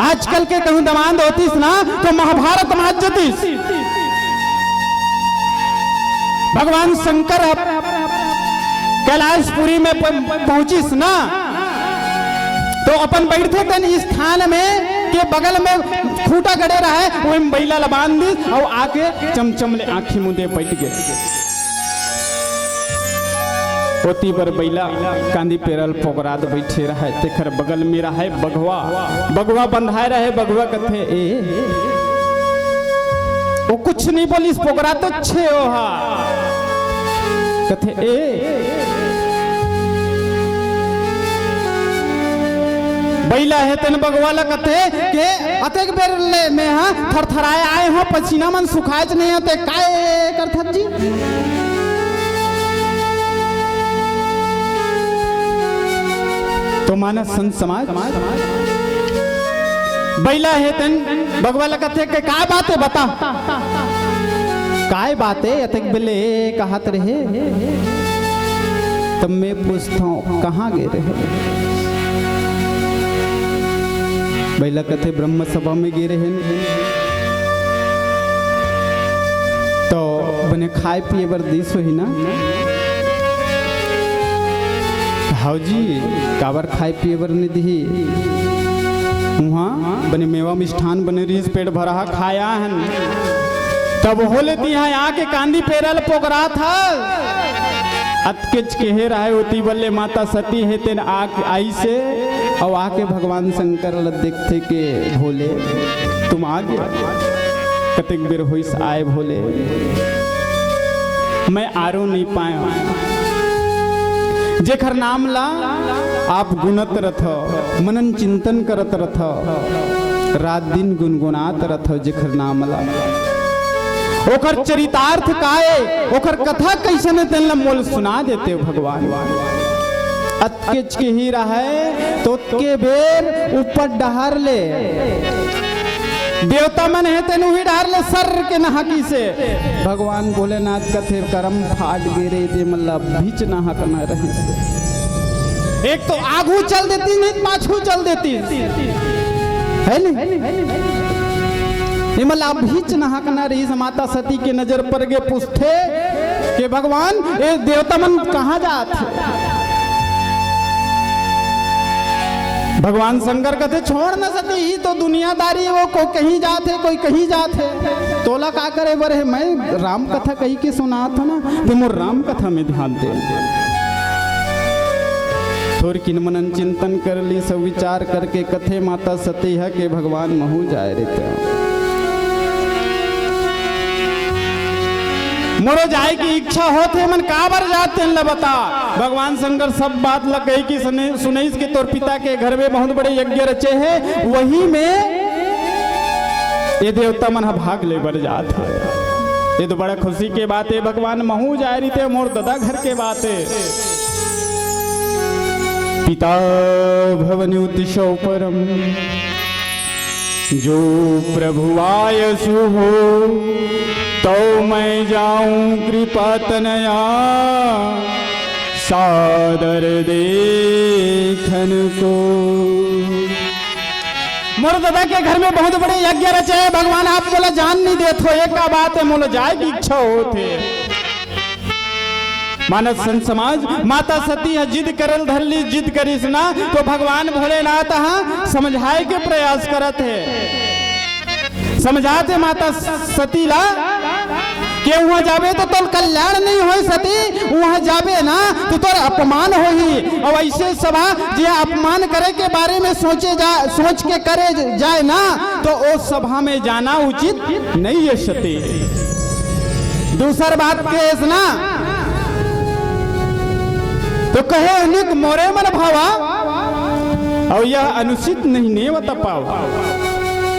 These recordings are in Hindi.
आजकल के कहूं दमांद होतीस ना तो महाभारत में जतीस। भगवान शंकर कैलाशपुरी में पहुंचिस ना तो अपन बैठे तन स्थान में के बगल में खूटा गड़े रहा है, वही बैला लबान दी और आके चमचम ले आंखी मुंदे बैठ गए। पोती पर बैला कांदी पेरल पोगराद बैठे रहा है, तेखर बगल में रहा है बघवा, बघवा बंधाए रहे। बघवा कथे ए वो कुछ नहीं बोलिस, पोगरा तो छे ओहा कथे ए बैला है तेन बगवाला कथे के अतेक बेर ले में हां थरथराए आए हो, पसीना मन सुखाए नहीं होते काय करथत जी। तो मानस संत समाज बैला है तेन बगवाला कथे के काय बात है बता, काय बात है अतेक बेले कहत रहे। तब मैं पूछता हूं कहां गए रहे। बैला कथे ब्रह्म सभा में गिर रहे तो बने खाए पिए बर दिस हो ही ना। हाउ जी काबर खाए पिए बर नहीं दी, वहाँ बने मेवा मिष्ठान बने रीस पेट भरा खाया है। तब हो लेती है आके कांदी पेरल पोगरा था अतकेच के रहा होती बल्ले माता सती है तेन आई से और आके भगवान शंकर ल देखते के भोले तुम आ गए। कतेक बेर होइस आए भोले, मैं आरो नहीं पाया। जेखर नाम ला आप गुनत रथ, मनन चिंतन करत रथ, रात दिन गुनगुनात रथ। जेखर नाम ला ओकर चरितार्थ काए, ओकर कथा कैसन तेन मोल सुना देते हो भगवान। अतकेच के ही रहे तो के बेर ऊपर डहार ले देवता मन है तेन ही डहार ले सर के नहाकी से। भगवान भोलेनाथ कथे करम फाट गिरे दे मल्ला बीच नहाक न रहे से। एक तो आगू चल देती नहीं पाछू चल देती है नहीं हिमला भीच नहाक न रही। माता सती के नजर पर गे पूछते कि भगवान ये देवता मन कहाँ जाते। भगवान शंकर कहते छोड़ न सती ही तो दुनियादारी, वो को कहीं जाते कोई कहीं जाते, तोला का करे बरे। मैं राम कथा कही के सुना था ना तो मोर राम कथा में ध्यान दे। थोड़ किन मनन चिंतन कर ली, सब विचार करके कथे माता सती है के भगवान महू जाए रहते मोरो जाए की इच्छा होते मन काबर जाते हैं बता। भगवान शंकर सब बात लगे कि सुनैस के तोर पिता के घर में बहुत बड़े यज्ञ रचे हैं, वही में ये देवता मन भाग ले बर जाते। ये तो बड़ा खुशी के बात है। भगवान महू जाए रही थे मोर दादा घर के बात है। पिता भवन्युतिशौ परम जो प्रभु आयसु हो, तो मैं जाऊं कृपा तनया सादर देखन को। मोर दादा के घर में बहुत बड़े यज्ञ रचे। भगवान आप बोला जान नहीं देते हो, एक का बात है मोला जाए की इच्छा होते। मानस संत समाज माता सती है जिद करल धरली, जिद करिस ना तो भगवान भोलेनाथ हाँ समझाए के प्रयास करत है। समझाते माता सती ला के वहां जाबे तो तोर कल्याण नहीं हो सती, वहां जाबे ना तो तोर अपमान हो ही। और ऐसे सभा जे अपमान करे के बारे में सोच के करे जाए ना तो वो सभा में जाना उचित नहीं है सती। दूसर बात केस ना तो कहे अनेक मोरे मन भावा और यह अनुचित नहीं नेवता पावा।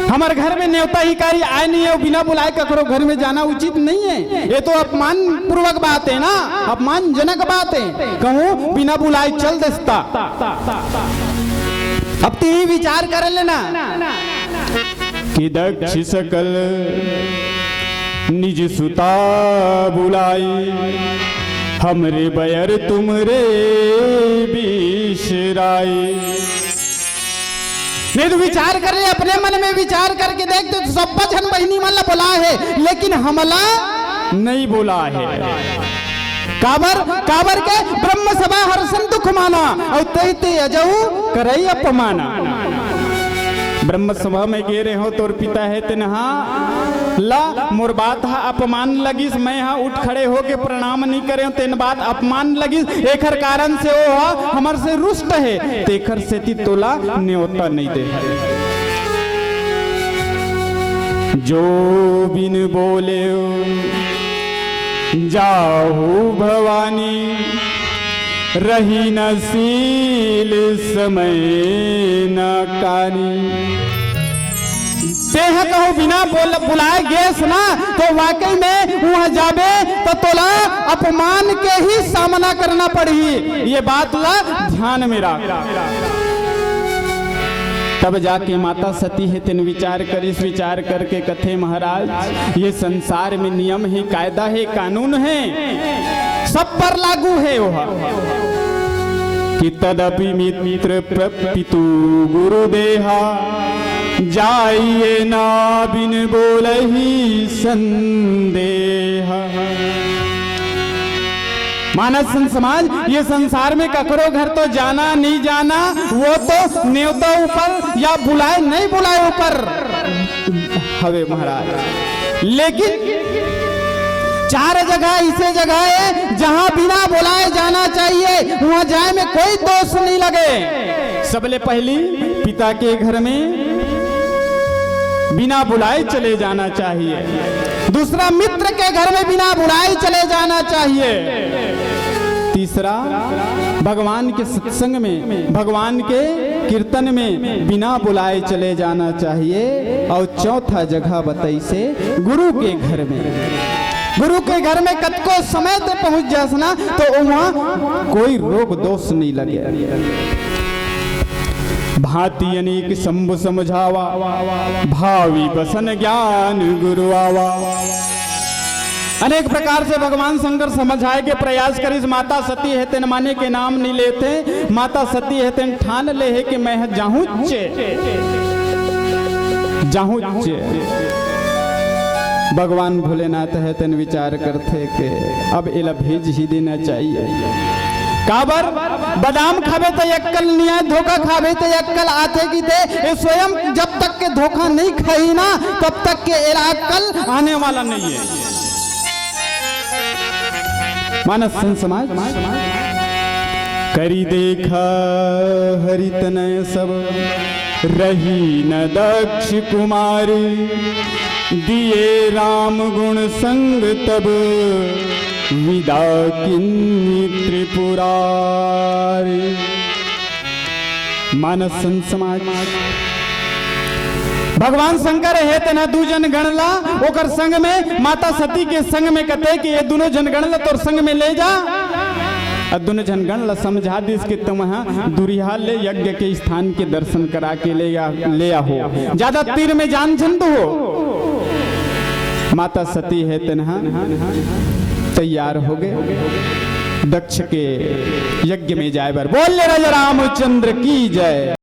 हमारे घर में न्योता ही कारी आए नहीं है, बिना बुलाए ककरो घर में जाना उचित नहीं है। ये तो अपमान पूर्वक बात है ना, अपमानजनक बात है। कहूँ बिना बुलाए चल दस्ता। अब तो ही विचार कर लेना कि दक्ष सकल निज सुता बुलाई, हमरे बयर तुमरे बिसराई। नहीं तो विचार कर ले, अपने मन में विचार करके देख तो सब जन बहनी मन बोला है, लेकिन हमला नहीं बोला है। काबर काबर के ब्रह्म सभा हर्षन दुख माना और तैते अजऊ करई अपमाना। ब्रह्म सभा में गे रहे हो तोर पिता है तेनहा ला मोर बात हा अपमान लगिस, मैं हा उठ खड़े हो के प्रणाम नहीं करे तेन बात अपमान लगिस, एकर कारण से ओ हा हमर से रुष्ट है, तेखर से ती तोला न्योता नहीं दे। जो बिन बोले जाहू भवानी, रही न सील समय न कानी। तेह कहो बिना बुलाए गैस ना तो वाकई में वहां जाबे तो तोला अपमान के ही सामना करना पड़ी, ये बात ला ध्यान में रख। तब जाके माता सती है तेन विचार करिस, विचार करके कथे महाराज ये संसार में नियम है, कायदा है, कानून है, सब पर लागू है वह कि तदपि मित्र पितु गुरु देहा, जाइए ना बिन बोलहि संदेह। मानस समाज ये संसार में ककरो घर तो जाना नहीं जाना, वो तो न्योता ऊपर या बुलाए नहीं बुलाए ऊपर हवे महाराज, लेकिन चार जगह ऐसे जगह है जहां बिना बुलाए जाना चाहिए, वहां जाए में कोई दोष नहीं लगे। सबले पहली पिता के घर में बिना बुलाए चले जाना चाहिए, दूसरा मित्र के घर में बिना बुलाए चले जाना चाहिए, तीसरा भगवान के सत्संग में, भगवान के कीर्तन में बिना बुलाए चले जाना चाहिए, और चौथा जगह बताई से गुरु के घर में। गुरु के घर में कतको समय तक पहुंच जास ना तो वहां कोई रोग दोष नहीं लगे। भांति अनेक शंभु समझावा, भावी बसन ज्ञान गुरु आवा। अनेक प्रकार से भगवान शंकर समझाए के प्रयास करिस, माता सती है तेन माने के नाम नहीं लेते, माता सती है तेन ठान ले है कि मैं जाहूचे भगवान भोलेनाथ है तेन विचार करते के अब इला भेज ही देना चाहिए। काबर बादाम खावे तो अक्कल नहीं है, धोखा खावे तो अक्कल आते की दे, ये स्वयं जब तक के धोखा नहीं खाई ना तब तक के अक्कल आने वाला नहीं है। मानस समाज करी देखा हरितनय सब, रही न दक्ष कुमारी, दिए राम गुण संग तब, विदा किन्नी त्रिपुरारी। मानस समाज भगवान शंकर है तेना दू जन गणला, ओकर संग में माता सती के संग में कते कि ये दोनों जन गणला तोर संग में ले जा, और दोनों जन गणला समझा दिस कि तुम यहाँ दुरिहा ले यज्ञ के स्थान के दर्शन करा के ले हो, ज्यादा तीर में जान झंड हो। माता सती है तेना तैयार हो गए दक्ष के यज्ञ में जाए बर। बोल राजा रामचंद्र की जय।